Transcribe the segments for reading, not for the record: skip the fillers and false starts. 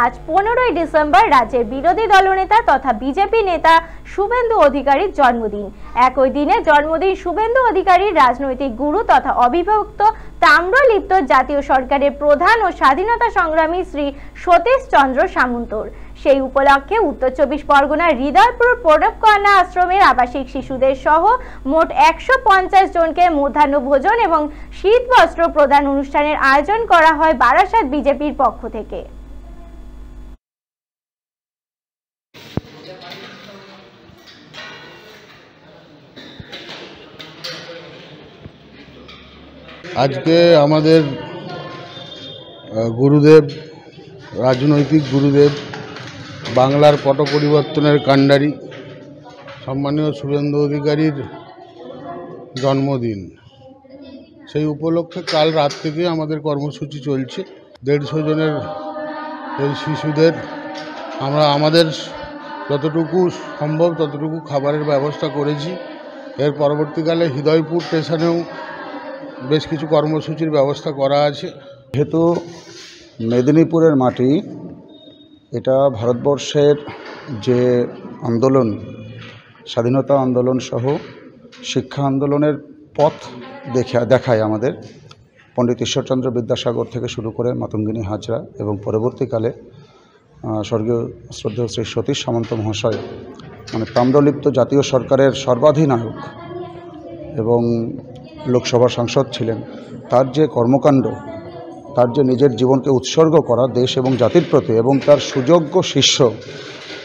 আজ 15ই ডিসেম্বর রাজ্যের বিরোধী দলনেতা তথা বিজেপি নেতা শুভেন্দু অধিকারীর জন্মদিন। একই দিনে জন্মদিন শুভেন্দু অধিকারীর রাজনৈতিক গুরু তথা অবিভক্ত তাম্রলিপ্ত জাতীয় সরকারের প্রধান ও স্বাধীনতা সংগ্রামী শ্রী সতীশ চন্দ্র সামন্তর। সেই উপলক্ষে উত্তর 24 পরগনার হৃদয়পুর প্রণবকন্যা আশ্রমের আবাসিক শিশুদের সহ মোট 150 জনকে মধ্যাহ্ন ভোজন এবং শীত বস্ত্র প্রদান অনুষ্ঠানের আয়োজন করা হয় বারাসাত বিজেপির পক্ষ থেকে। আজকে আমাদের গুরুদেব, রাজনৈতিক গুরুদেব, বাংলার পট পরিবর্তনের কাণ্ডারি সম্মানীয় শুভেন্দু অধিকারীর জন্মদিন। সেই উপলক্ষে কাল রাত থেকে আমাদের কর্মসূচি চলছে। 150 জনের এই শিশুদের আমরা আমাদের যতটুকু সম্ভব ততটুকু খাবারের ব্যবস্থা করেছি। এর পরবর্তীকালে হৃদয়পুর স্টেশনেও বেশ কিছু কর্মসূচির ব্যবস্থা করা আছে। যেহেতু মেদিনীপুরের মাটি, এটা ভারতবর্ষের যে আন্দোলন, স্বাধীনতা আন্দোলন সহ শিক্ষা আন্দোলনের পথ দেখায় আমাদের পণ্ডিত ঈশ্বরচন্দ্র বিদ্যাসাগর থেকে শুরু করে মাতঙ্গিনী হাজরা এবং পরবর্তীকালে স্বর্গীয় শ্রদ্ধেয় শ্রী সতীশ সামন্ত মহাশয় মানে তাম্রলিপ্ত জাতীয় সরকারের সর্বাধিনায়ক এবং লোকসভা সাংসদ ছিলেন। তার যে কর্মকাণ্ড, তার যে নিজের জীবনকে উৎসর্গ করা দেশ এবং জাতির প্রতি, এবং তার সুযোগ্য শিষ্য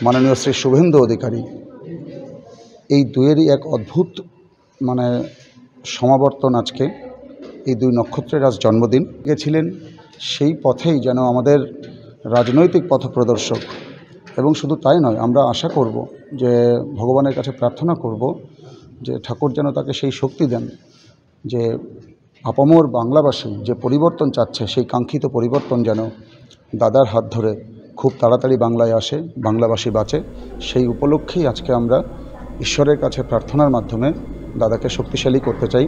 মাননীয় শ্রী শুভেন্দু অধিকারী, এই দুয়েরই এক অদ্ভুত সমাবর্তন। আজকে এই দুই নক্ষত্রের আজ জন্মদিন গেছিলেন। সেই পথেই যেন আমাদের রাজনৈতিক পথপ্রদর্শক, এবং শুধু তাই নয়, আমরা আশা করব যে ভগবানের কাছে প্রার্থনা করব যে ঠাকুর যেন তাকে সেই শক্তি দেন যে আপামর বাংলাবাসী যে পরিবর্তন চাচ্ছে, সেই কাঙ্ক্ষিত পরিবর্তন যেন দাদার হাত ধরে খুব তাড়াতাড়ি বাংলায় আসে, বাংলাবাসী বাঁচে। সেই উপলক্ষেই আজকে আমরা ঈশ্বরের কাছে প্রার্থনার মাধ্যমে দাদাকে শক্তিশালী করতে চাই।